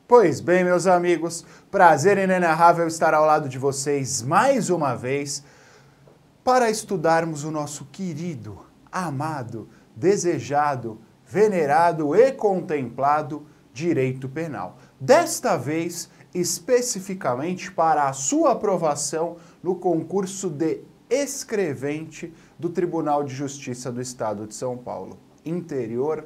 Pois bem, meus amigos, prazer inenarrável estar ao lado de vocês mais uma vez para estudarmos o nosso querido, amado, desejado, venerado e contemplado direito penal. Desta vez, especificamente para a sua aprovação no concurso de escrevente do Tribunal de Justiça do Estado de São Paulo, interior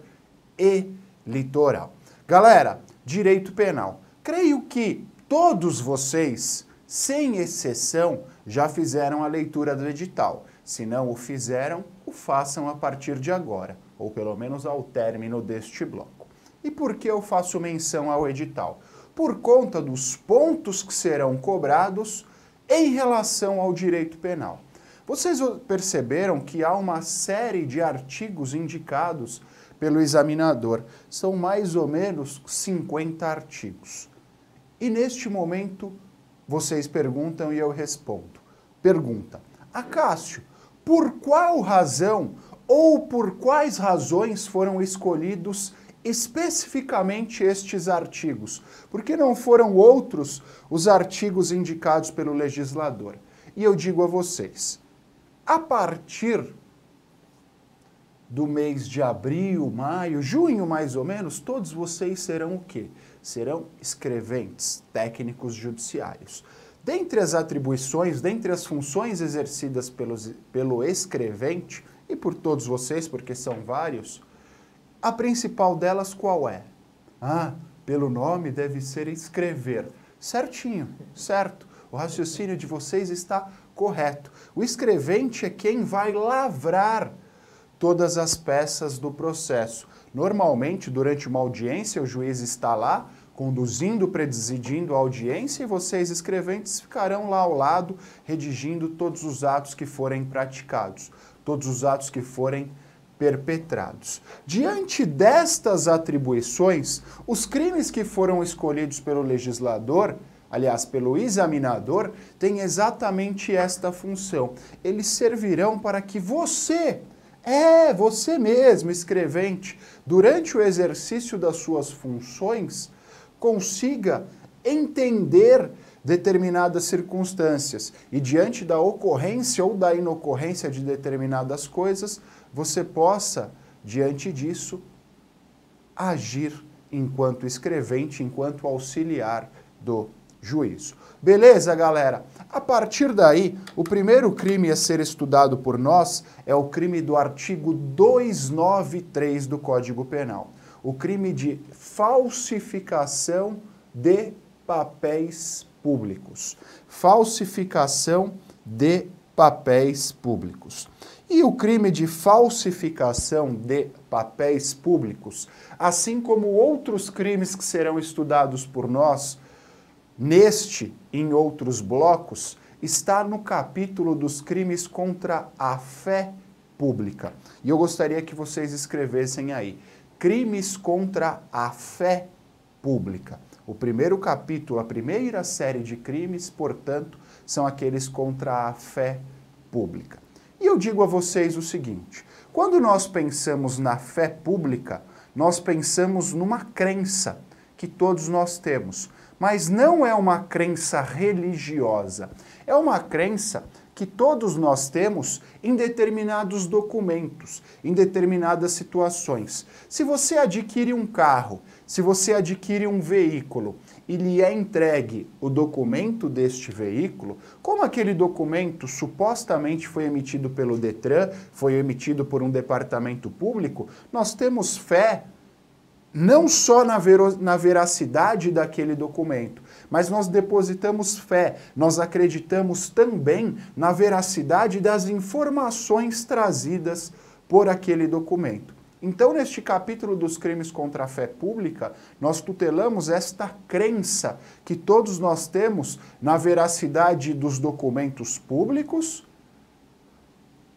e litoral. Galera, direito penal. Creio que todos vocês, sem exceção, já fizeram a leitura do edital. Se não o fizeram, o façam a partir de agora, ou pelo menos ao término deste bloco. E por que eu faço menção ao edital? Por conta dos pontos que serão cobrados em relação ao direito penal. Vocês perceberam que há uma série de artigos indicados pelo examinador. São mais ou menos 50 artigos. E neste momento, vocês perguntam e eu respondo. Pergunta: Acácio, por qual razão ou por quais razões foram escolhidos especificamente estes artigos? Por que não foram outros os artigos indicados pelo legislador? E eu digo a vocês, a partir do mês de abril, maio, junho mais ou menos, todos vocês serão o quê? Serão escreventes técnicos judiciários. Dentre as atribuições, dentre as funções exercidas pelo escrevente, e por todos vocês, porque são vários, a principal delas qual é? Pelo nome deve ser escrever. Certinho, certo. O raciocínio de vocês está correto. O escrevente é quem vai lavrar todas as peças do processo. Normalmente, durante uma audiência, o juiz está lá, conduzindo, presidindo a audiência, e vocês, escreventes, ficarão lá ao lado, redigindo todos os atos que forem praticados, todos os atos que forem perpetrados. Diante destas atribuições, os crimes que foram escolhidos pelo legislador, aliás, pelo examinador, têm exatamente esta função. Eles servirão para que você mesmo, escrevente, durante o exercício das suas funções, consiga entender determinadas circunstâncias e, diante da ocorrência ou da inocorrência de determinadas coisas, você possa, diante disso, agir enquanto escrevente, enquanto auxiliar do juízo. Beleza, galera? A partir daí, o primeiro crime a ser estudado por nós é o crime do artigo 293 do Código Penal. O crime de falsificação de papéis públicos. Falsificação de papéis públicos. E o crime de falsificação de papéis públicos, assim como outros crimes que serão estudados por nós, neste e em outros blocos, está no capítulo dos crimes contra a fé pública. E eu gostaria que vocês escrevessem aí, crimes contra a fé pública. O primeiro capítulo, a primeira série de crimes, portanto, são aqueles contra a fé pública. E eu digo a vocês o seguinte, quando nós pensamos na fé pública, nós pensamos numa crença que todos nós temos, mas não é uma crença religiosa, é uma crença que todos nós temos em determinados documentos, em determinadas situações. Se você adquire um carro, se você adquire um veículo e lhe é entregue o documento deste veículo, como aquele documento supostamente foi emitido pelo Detran, foi emitido por um departamento público, nós temos fé não só na veracidade daquele documento, mas nós depositamos fé, nós acreditamos também na veracidade das informações trazidas por aquele documento. Então, neste capítulo dos crimes contra a fé pública, nós tutelamos esta crença que todos nós temos na veracidade dos documentos públicos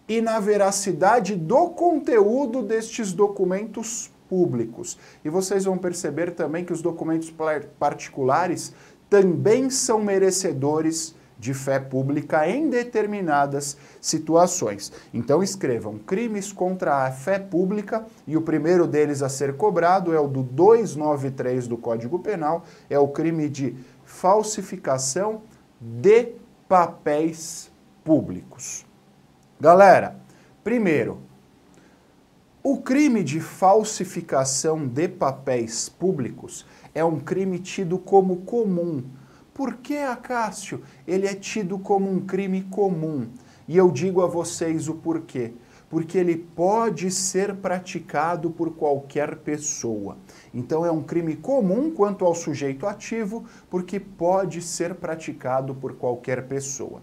e na veracidade do conteúdo destes documentos públicos. E vocês vão perceber também que os documentos particulares também são merecedores de fé pública em determinadas situações. Então escrevam crimes contra a fé pública e o primeiro deles a ser cobrado é o do 293 do Código Penal, é o crime de falsificação de papéis públicos. Galera, primeiro, o crime de falsificação de papéis públicos é um crime tido como comum. Por que, Acácio, ele é tido como um crime comum? E eu digo a vocês o porquê. Porque ele pode ser praticado por qualquer pessoa. Então é um crime comum quanto ao sujeito ativo, porque pode ser praticado por qualquer pessoa.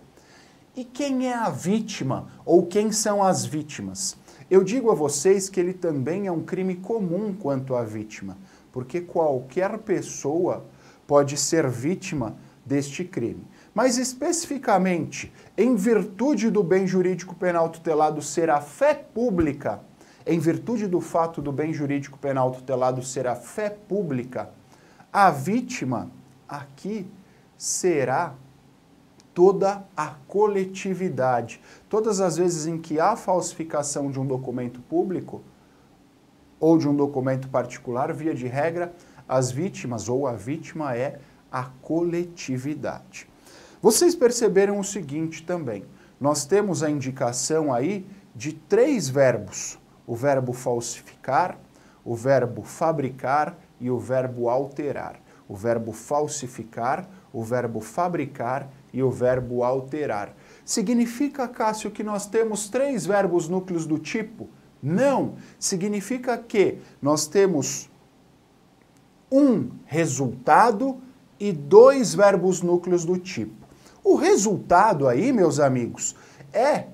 E quem é a vítima ou quem são as vítimas? Eu digo a vocês que ele também é um crime comum quanto à vítima, porque qualquer pessoa pode ser vítima deste crime. Mas especificamente, em virtude do bem jurídico penal tutelado ser a fé pública, em virtude do fato do bem jurídico penal tutelado ser a fé pública, a vítima aqui será toda a coletividade. Todas as vezes em que há falsificação de um documento público ou de um documento particular, via de regra, as vítimas ou a vítima é a coletividade. Vocês perceberam o seguinte também, nós temos a indicação aí de 3 verbos, o verbo falsificar, o verbo fabricar e o verbo alterar. O verbo falsificar, o verbo fabricar e o verbo alterar. Significa, Cássio, que nós temos 3 verbos núcleos do tipo? Não! Significa que nós temos um resultado e 2 verbos núcleos do tipo. O resultado aí, meus amigos, é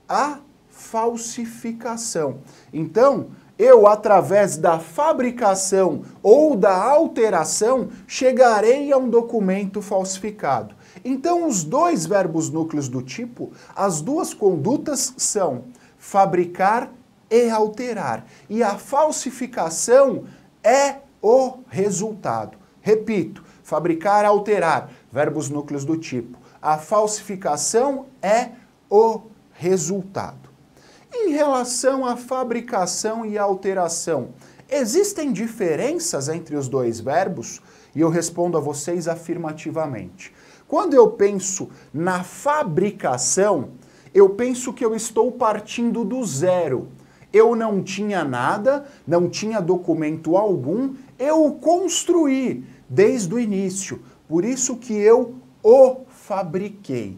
a falsificação. Então, eu, através da fabricação ou da alteração, chegarei a um documento falsificado. Então, os 2 verbos núcleos do tipo, as 2 condutas são fabricar e alterar. E a falsificação é o resultado. Repito, fabricar e alterar, verbos núcleos do tipo. A falsificação é o resultado. Em relação à fabricação e alteração, existem diferenças entre os 2 verbos? E eu respondo a vocês afirmativamente. Quando eu penso na fabricação, eu penso que eu estou partindo do zero. Eu não tinha nada, não tinha documento algum, eu o construí desde o início. Por isso que eu o fabriquei.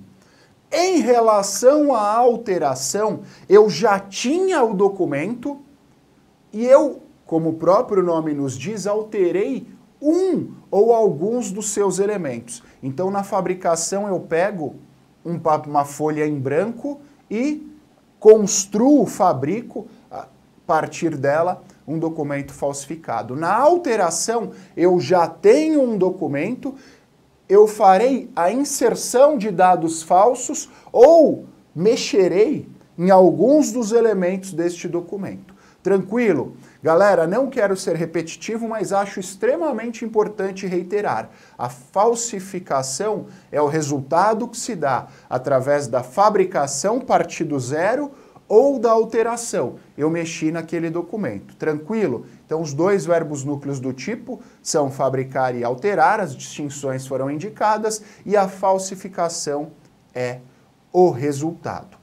Em relação à alteração, eu já tinha o documento e eu, como o próprio nome nos diz, alterei um ou alguns dos seus elementos. Então, na fabricação, eu pego uma folha em branco e construo, fabrico, a partir dela, um documento falsificado. Na alteração, eu já tenho um documento, eu farei a inserção de dados falsos ou mexerei em alguns dos elementos deste documento. Tranquilo? Galera, não quero ser repetitivo, mas acho extremamente importante reiterar. A falsificação é o resultado que se dá através da fabricação partir do zero ou da alteração. Eu mexi naquele documento. Tranquilo? Então, os 2 verbos núcleos do tipo são fabricar e alterar, as distinções foram indicadas, e a falsificação é o resultado.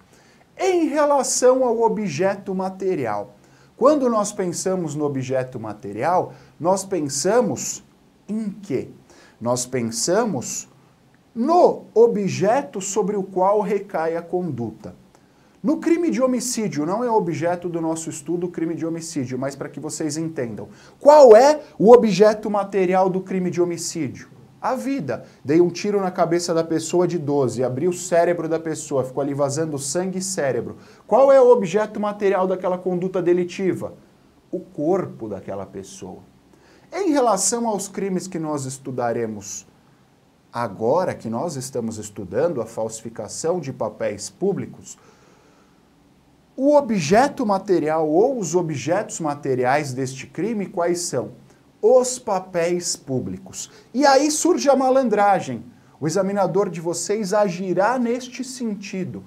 Em relação ao objeto material, quando nós pensamos no objeto material, nós pensamos em quê? Nós pensamos no objeto sobre o qual recai a conduta. No crime de homicídio, não é objeto do nosso estudo o crime de homicídio, mas para que vocês entendam. Qual é o objeto material do crime de homicídio? A vida. Dei um tiro na cabeça da pessoa de 12, abri o cérebro da pessoa, ficou ali vazando sangue e cérebro. Qual é o objeto material daquela conduta delitiva? O corpo daquela pessoa. Em relação aos crimes que nós estudaremos agora, que nós estamos estudando, a falsificação de papéis públicos, o objeto material ou os objetos materiais deste crime, quais são? Os papéis públicos. E aí surge a malandragem. O examinador de vocês agirá neste sentido.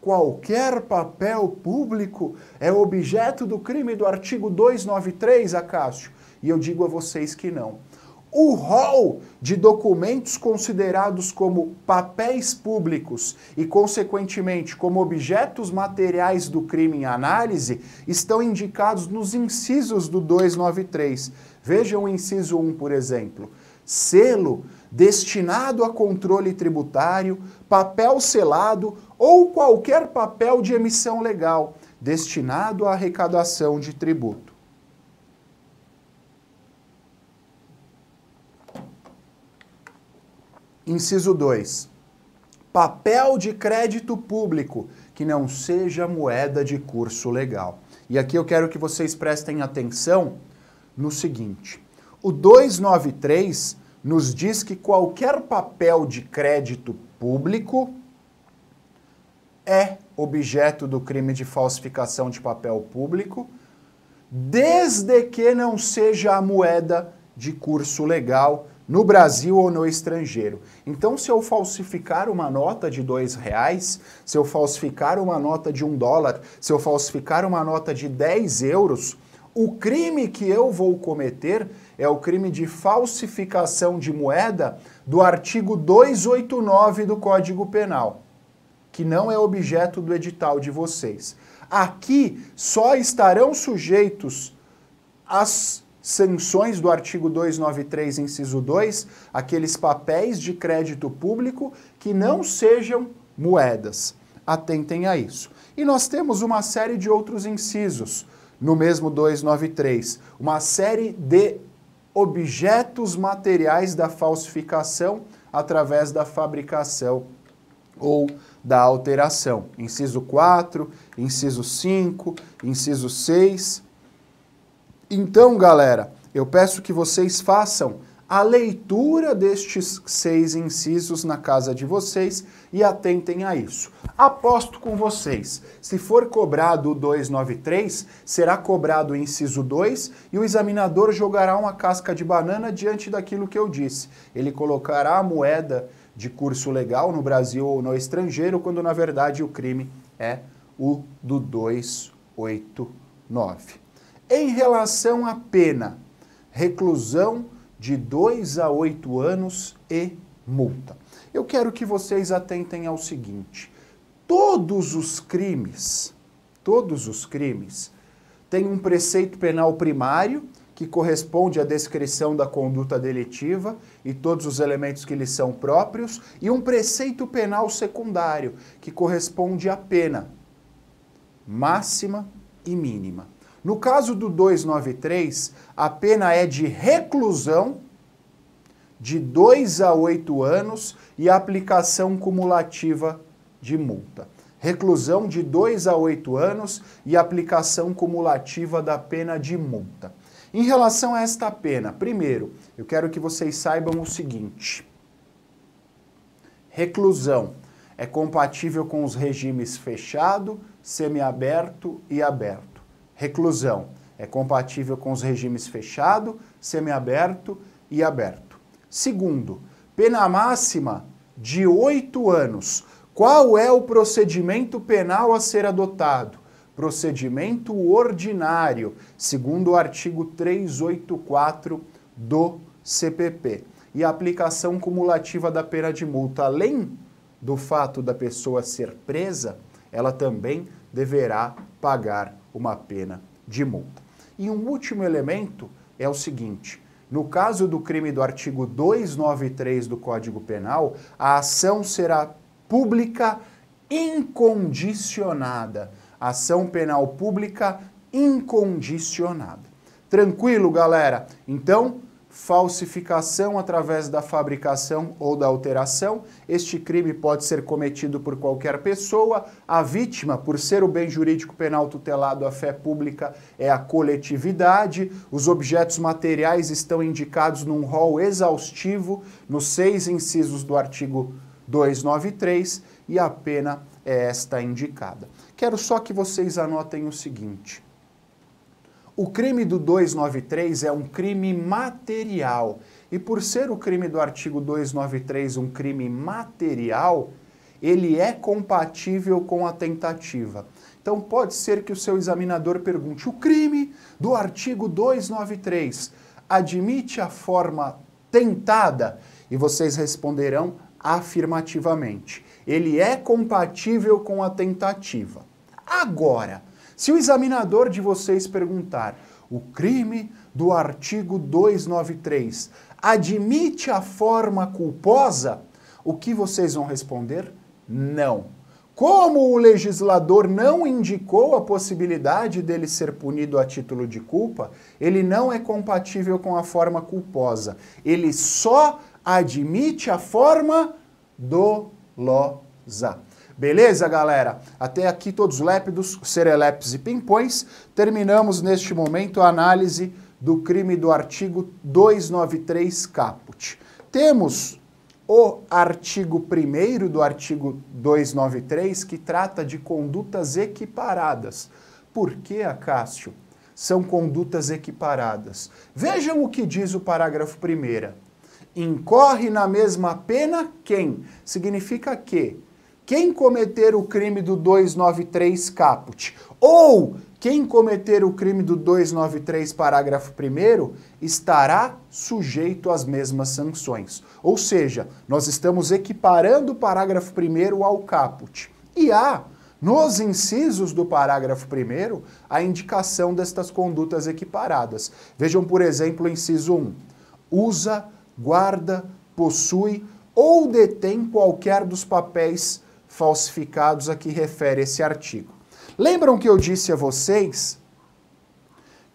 Qualquer papel público é objeto do crime do artigo 293, Acácio? E eu digo a vocês que não. O rol de documentos considerados como papéis públicos e, consequentemente, como objetos materiais do crime em análise, estão indicados nos incisos do 293. Vejam o inciso 1, por exemplo. Selo destinado a controle tributário, papel selado ou qualquer papel de emissão legal destinado à arrecadação de tributo. Inciso 2. Papel de crédito público que não seja moeda de curso legal. E aqui eu quero que vocês prestem atenção no seguinte. O 293 nos diz que qualquer papel de crédito público é objeto do crime de falsificação de papel público, desde que não seja a moeda de curso legal no Brasil ou no estrangeiro. Então, se eu falsificar uma nota de R$2, se eu falsificar uma nota de $1, se eu falsificar uma nota de 10 euros, o crime que eu vou cometer é o crime de falsificação de moeda do artigo 289 do Código Penal, que não é objeto do edital de vocês. Aqui só estarão sujeitos às sanções do artigo 293, inciso 2, aqueles papéis de crédito público que não sejam moedas. Atentem a isso. E nós temos uma série de outros incisos no mesmo 293, uma série de objetos materiais da falsificação através da fabricação ou da alteração. Inciso 4, inciso 5, inciso 6. Então, galera, eu peço que vocês façam a leitura destes 6 incisos na casa de vocês e atentem a isso. Aposto com vocês, se for cobrado o 293, será cobrado o inciso 2 e o examinador jogará uma casca de banana diante daquilo que eu disse. Ele colocará a moeda de curso legal no Brasil ou no estrangeiro, quando na verdade o crime é o do 289. Em relação à pena, reclusão de 2 a 8 anos e multa. Eu quero que vocês atentem ao seguinte: todos os crimes têm um preceito penal primário que corresponde à descrição da conduta delitiva e todos os elementos que lhe são próprios, e um preceito penal secundário que corresponde à pena máxima e mínima. No caso do 293, a pena é de reclusão de 2 a 8 anos e aplicação cumulativa de multa. Reclusão de 2 a 8 anos e aplicação cumulativa da pena de multa. Em relação a esta pena, primeiro, eu quero que vocês saibam o seguinte. Reclusão é compatível com os regimes fechado, semiaberto e aberto. Reclusão é compatível com os regimes fechado, semiaberto e aberto. Segundo, pena máxima de 8 anos. Qual é o procedimento penal a ser adotado? Procedimento ordinário, segundo o artigo 384 do CPP. E a aplicação cumulativa da pena de multa, além do fato da pessoa ser presa, ela também deverá pagar uma pena de multa. E um último elemento é o seguinte: no caso do crime do artigo 293 do Código Penal, a ação será pública incondicionada. Ação penal pública incondicionada. Tranquilo, galera? Então, falsificação através da fabricação ou da alteração. Este crime pode ser cometido por qualquer pessoa. A vítima, por ser o bem jurídico penal tutelado à fé pública, é a coletividade. Os objetos materiais estão indicados num rol exaustivo nos 6 incisos do artigo 293 e a pena é esta indicada. Quero só que vocês anotem o seguinte: o crime do 293 é um crime material. E por ser o crime do artigo 293 um crime material, ele é compatível com a tentativa. Então pode ser que o seu examinador pergunte: o crime do artigo 293 admite a forma tentada? E vocês responderão afirmativamente. Ele é compatível com a tentativa. Agora, se o examinador de vocês perguntar: o crime do artigo 293 admite a forma culposa? O que vocês vão responder? Não. Como o legislador não indicou a possibilidade dele ser punido a título de culpa, ele não é compatível com a forma culposa. Ele só admite a forma dolosa. Beleza, galera? Até aqui todos lépidos, serelepes e pimpões. Terminamos neste momento a análise do crime do artigo 293 caput. Temos o artigo 1º do artigo 293, que trata de condutas equiparadas. Por que, Acácio, são condutas equiparadas? Vejam o que diz o parágrafo 1º. Incorre na mesma pena quem? Significa que quem cometer o crime do 293 caput ou quem cometer o crime do 293 parágrafo 1º estará sujeito às mesmas sanções. Ou seja, nós estamos equiparando o parágrafo 1º ao caput. E há, nos incisos do parágrafo 1º, a indicação destas condutas equiparadas. Vejam, por exemplo, o inciso 1. Usa, guarda, possui ou detém qualquer dos papéis falsificados a que refere esse artigo. Lembram que eu disse a vocês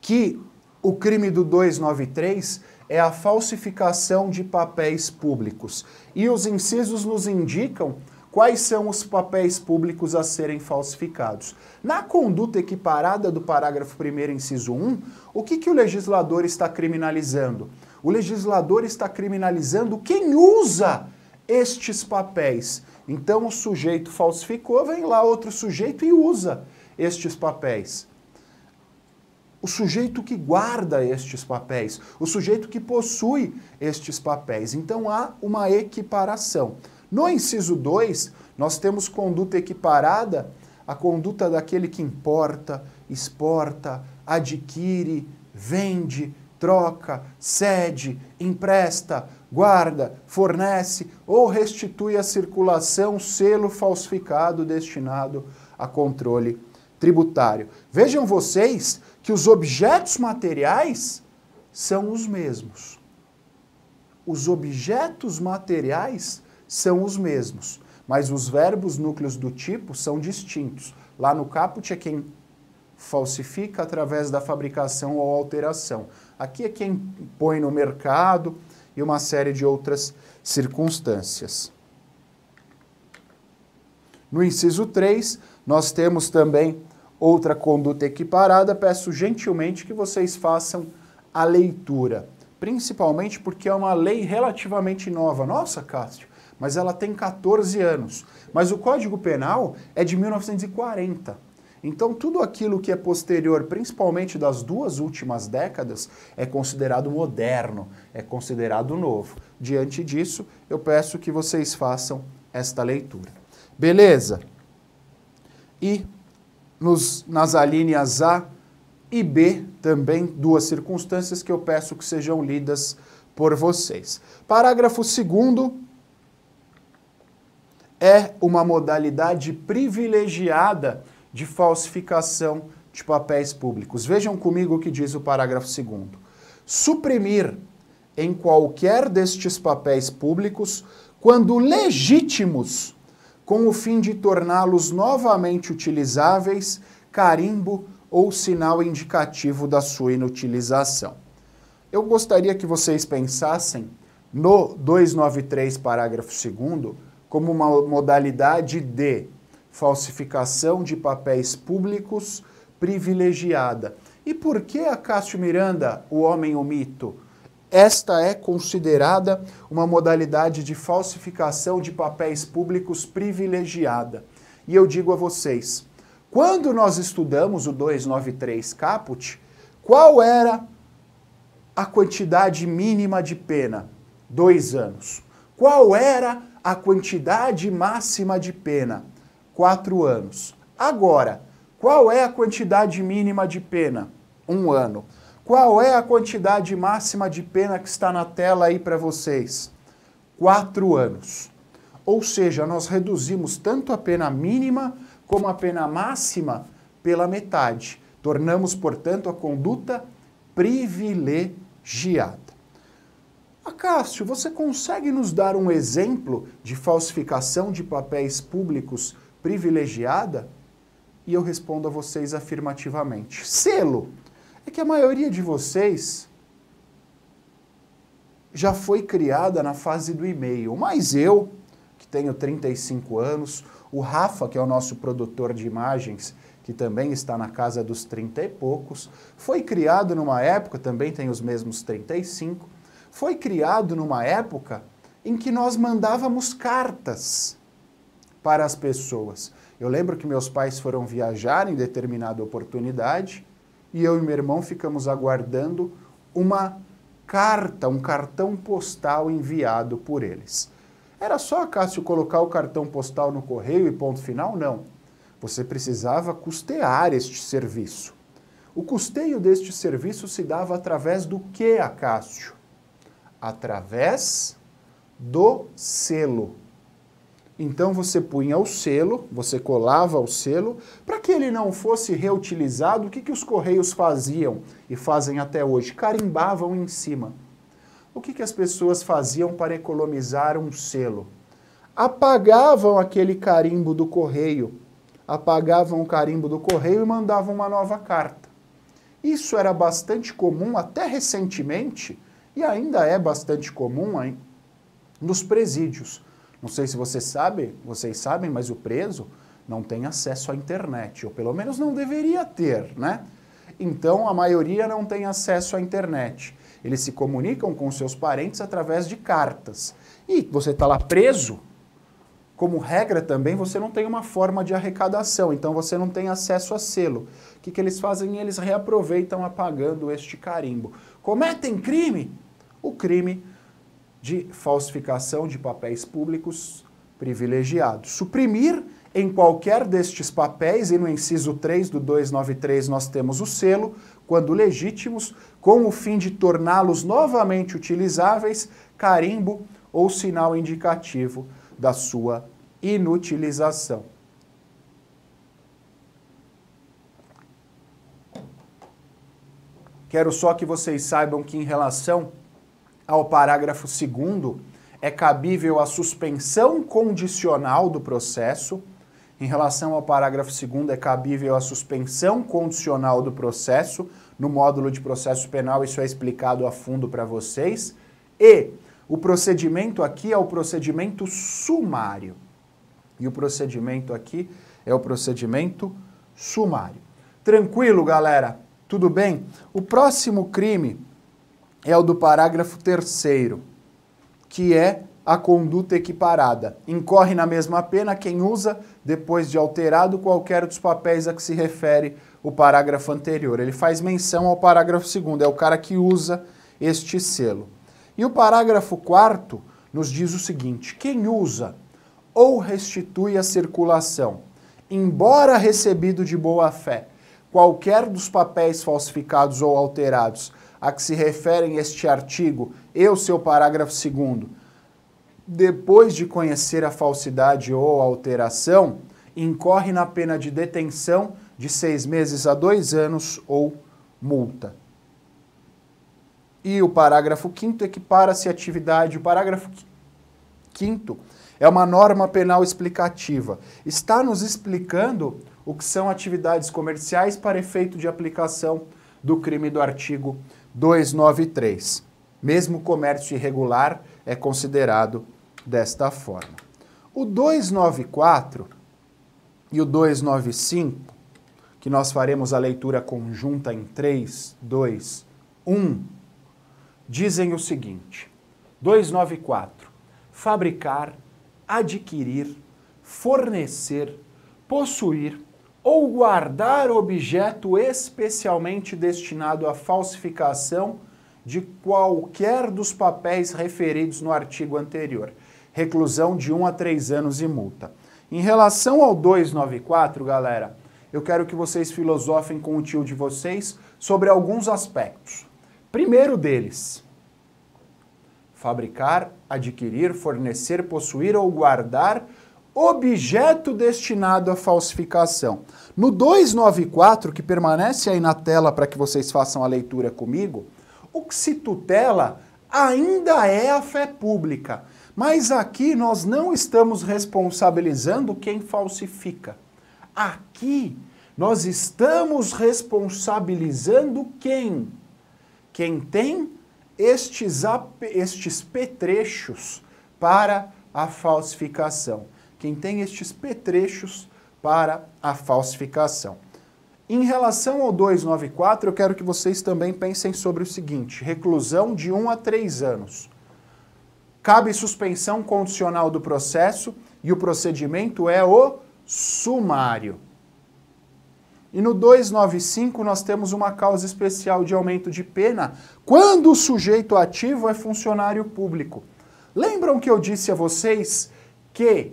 que o crime do 293 é a falsificação de papéis públicos. E os incisos nos indicam quais são os papéis públicos a serem falsificados. Na conduta equiparada do parágrafo 1º, inciso 1, o que o legislador está criminalizando? O legislador está criminalizando quem usa estes papéis. Então o sujeito falsificou, vem lá outro sujeito e usa estes papéis. O sujeito que guarda estes papéis, o sujeito que possui estes papéis. Então há uma equiparação. No inciso 2, nós temos conduta equiparada, a conduta daquele que importa, exporta, adquire, vende, troca, cede, empresta, guarda, fornece ou restitui à circulação selo falsificado destinado a controle tributário. Vejam vocês que os objetos materiais são os mesmos. Os objetos materiais são os mesmos, mas os verbos núcleos do tipo são distintos. Lá no caput é quem falsifica através da fabricação ou alteração. Aqui é quem põe no mercado e uma série de outras circunstâncias. No inciso 3, nós temos também outra conduta equiparada. Peço gentilmente que vocês façam a leitura, principalmente porque é uma lei relativamente nova. Nossa, Cássio, mas ela tem 14 anos. Mas o Código Penal é de 1940. Então, tudo aquilo que é posterior, principalmente das 2 últimas décadas, é considerado moderno, é considerado novo. Diante disso, eu peço que vocês façam esta leitura. Beleza? E nas alíneas A e B, também 2 circunstâncias que eu peço que sejam lidas por vocês. Parágrafo 2º é uma modalidade privilegiada de falsificação de papéis públicos. Vejam comigo o que diz o parágrafo 2º. Suprimir em qualquer destes papéis públicos, quando legítimos, com o fim de torná-los novamente utilizáveis, carimbo ou sinal indicativo da sua inutilização. Eu gostaria que vocês pensassem no 293, parágrafo 2º, como uma modalidade de falsificação de papéis públicos privilegiada. E por que, Acácio Miranda, o homem o mito? Esta é considerada uma modalidade de falsificação de papéis públicos privilegiada. E eu digo a vocês, quando nós estudamos o 293 caput, qual era a quantidade mínima de pena? 2 anos. Qual era a quantidade máxima de pena? 4 anos. Agora, qual é a quantidade mínima de pena? 1 ano. Qual é a quantidade máxima de pena que está na tela aí para vocês? 4 anos. Ou seja, nós reduzimos tanto a pena mínima como a pena máxima pela metade. Tornamos, portanto, a conduta privilegiada. Cássio, você consegue nos dar um exemplo de falsificação de papéis públicos privilegiada? E eu respondo a vocês afirmativamente. Selo. É que a maioria de vocês já foi criada na fase do e-mail, mas eu, que tenho 35 anos, o Rafa, que é o nosso produtor de imagens, que também está na casa dos 30 e poucos, foi criado numa época, também tem os mesmos 35, foi criado numa época em que nós mandávamos cartas para as pessoas. Eu lembro que meus pais foram viajar em determinada oportunidade e eu e meu irmão ficamos aguardando uma carta, um cartão postal enviado por eles. Era só, Cássio, colocar o cartão postal no correio e ponto final? Não. Você precisava custear este serviço. O custeio deste serviço se dava através do que, Cássio? Através do selo. Então você punha o selo, você colava o selo, para que ele não fosse reutilizado, o que os Correios faziam e fazem até hoje? Carimbavam em cima. O que as pessoas faziam para economizar um selo? Apagavam aquele carimbo do correio, apagavam o carimbo do correio e mandavam uma nova carta. Isso era bastante comum até recentemente, e ainda é bastante comum hein, nos presídios. Não sei se vocês sabem, mas o preso não tem acesso à internet, ou pelo menos não deveria ter, né? Então a maioria não tem acesso à internet. Eles se comunicam com seus parentes através de cartas. E você está lá preso, como regra também você não tem uma forma de arrecadação, então você não tem acesso a selo. O que eles fazem? Eles reaproveitam apagando este carimbo. Cometem crime? O crime de falsificação de papéis públicos privilegiados. Suprimir em qualquer destes papéis, e no inciso 3 do 293 nós temos o selo, quando legítimos, com o fim de torná-los novamente utilizáveis, carimbo ou sinal indicativo da sua inutilização. Quero só que vocês saibam que em relação ao parágrafo 2º, é cabível a suspensão condicional do processo. Em relação ao parágrafo 2º, é cabível a suspensão condicional do processo. No módulo de processo penal, isso é explicado a fundo para vocês. E o procedimento aqui é o procedimento sumário. E o procedimento aqui é o procedimento sumário. Tranquilo, galera? Tudo bem? O próximo crime é o do parágrafo 3º, que é a conduta equiparada. Incorre na mesma pena quem usa, depois de alterado, qualquer dos papéis a que se refere o parágrafo anterior. Ele faz menção ao parágrafo 2º, é o cara que usa este selo. E o parágrafo 4º nos diz o seguinte: quem usa ou restitui à circulação, embora recebido de boa fé, qualquer dos papéis falsificados ou alterados a que se referem este artigo e o seu parágrafo 2º, depois de conhecer a falsidade ou alteração, incorre na pena de detenção de 6 meses a 2 anos ou multa. E o parágrafo 5º equipara-se à atividade. O parágrafo 5º é uma norma penal explicativa. Está nos explicando o que são atividades comerciais para efeito de aplicação do crime do artigo 293. Mesmo comércio irregular é considerado desta forma. O 294 e o 295, que nós faremos a leitura conjunta em 3, 2, 1, dizem o seguinte: 294. Fabricar, adquirir, fornecer, possuir ou guardar objeto especialmente destinado à falsificação de qualquer dos papéis referidos no artigo anterior. Reclusão de 1 a 3 anos e multa. Em relação ao 294, galera, eu quero que vocês filosofem com o tio de vocês sobre alguns aspectos. Primeiro deles, fabricar, adquirir, fornecer, possuir ou guardar objeto destinado à falsificação. No 294, que permanece aí na tela para que vocês façam a leitura comigo, o que se tutela ainda é a fé pública. Mas aqui nós não estamos responsabilizando quem falsifica. Aqui nós estamos responsabilizando quem? Quem tem estes petrechos para a falsificação. Quem tem estes petrechos para a falsificação. Em relação ao 294, eu quero que vocês também pensem sobre o seguinte: reclusão de 1 a 3 anos. Cabe suspensão condicional do processo e o procedimento é o sumário. E no 295 nós temos uma causa especial de aumento de pena quando o sujeito ativo é funcionário público. Lembram que eu disse a vocês que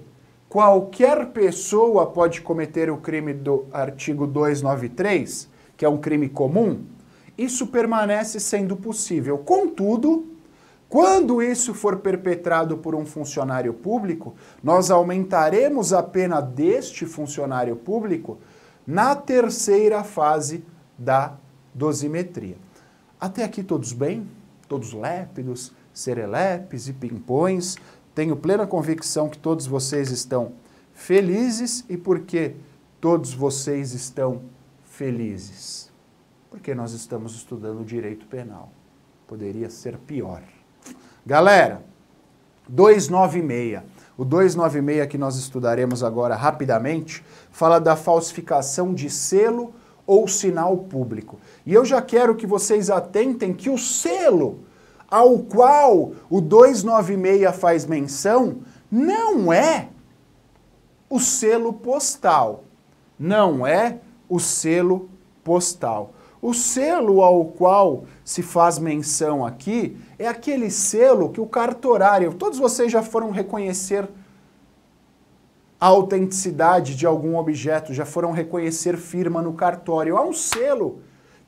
qualquer pessoa pode cometer o crime do artigo 293, que é um crime comum? Isso permanece sendo possível. Contudo, quando isso for perpetrado por um funcionário público, nós aumentaremos a pena deste funcionário público na terceira fase da dosimetria. Até aqui todos bem? Todos lépidos, serelepes e pimpões? Tenho plena convicção que todos vocês estão felizes. E por que todos vocês estão felizes? Porque nós estamos estudando direito penal. Poderia ser pior. Galera, 296. O 296 que nós estudaremos agora rapidamente fala da falsificação de selo ou sinal público. E eu já quero que vocês atentem que o selo ao qual o 296 faz menção não é o selo postal. Não é o selo postal. O selo ao qual se faz menção aqui é aquele selo que o cartorário, todos vocês já foram reconhecer a autenticidade de algum objeto, já foram reconhecer firma no cartório. Há um selo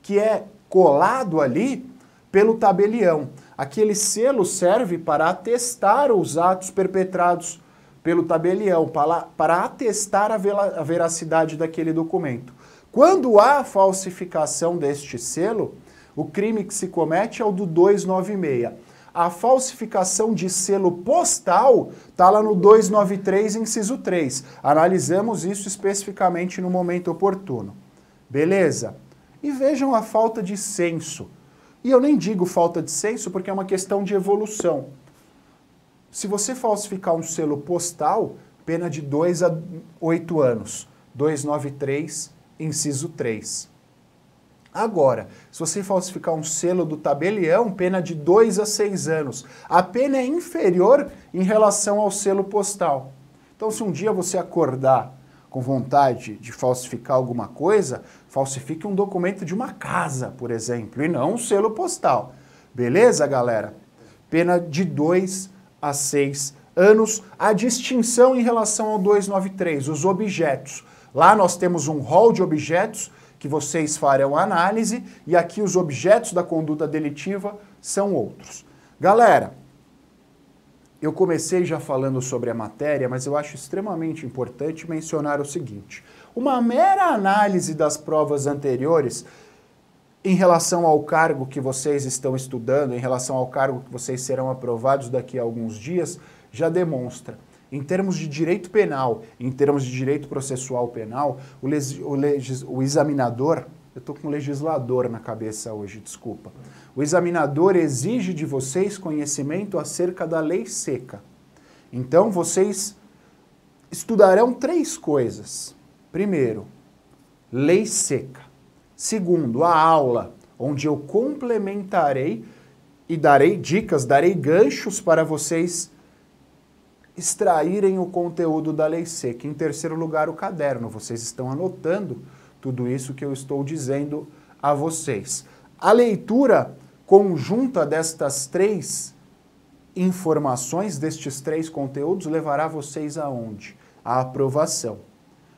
que é colado ali pelo tabelião. Aquele selo serve para atestar os atos perpetrados pelo tabelião, para atestar a veracidade daquele documento. Quando há falsificação deste selo, o crime que se comete é o do 296. A falsificação de selo postal está lá no 293, inciso 3. Analisamos isso especificamente no momento oportuno. Beleza? E vejam a falta de senso. E eu nem digo falta de senso porque é uma questão de evolução. Se você falsificar um selo postal, pena de 2 a 8 anos. 293, inciso 3. Agora, se você falsificar um selo do tabelião, pena de 2 a 6 anos. A pena é inferior em relação ao selo postal. Então, se um dia você acordar com vontade de falsificar alguma coisa, falsifique um documento de uma casa, por exemplo, e não um selo postal. Beleza, galera? Pena de 2 a 6 anos. A distinção em relação ao 293, os objetos. Lá nós temos um rol de objetos que vocês farão análise, e aqui os objetos da conduta delitiva são outros. Galera, eu comecei já falando sobre a matéria, mas eu acho extremamente importante mencionar o seguinte: uma mera análise das provas anteriores em relação ao cargo que vocês estão estudando, em relação ao cargo que vocês serão aprovados daqui a alguns dias, já demonstra. Em termos de direito penal, em termos de direito processual penal, o examinador, eu estou com legislador na cabeça hoje, desculpa. O examinador exige de vocês conhecimento acerca da lei seca. Então, vocês estudarão 3 coisas. Primeiro, lei seca. Segundo, a aula, onde eu complementarei e darei dicas, darei ganchos para vocês extraírem o conteúdo da lei seca. Em terceiro lugar, o caderno. Vocês estão anotando tudo isso que eu estou dizendo a vocês. A leitura conjunta destas 3 informações, destes 3 conteúdos, levará vocês aonde? À aprovação.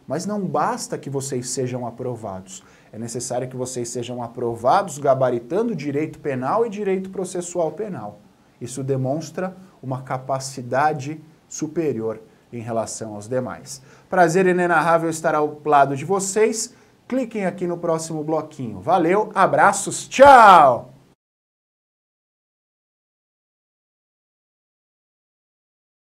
Mas não basta que vocês sejam aprovados. É necessário que vocês sejam aprovados gabaritando direito penal e direito processual penal. Isso demonstra uma capacidade superior em relação aos demais. Prazer inenarrável estar ao lado de vocês. Cliquem aqui no próximo bloquinho. Valeu, abraços, tchau!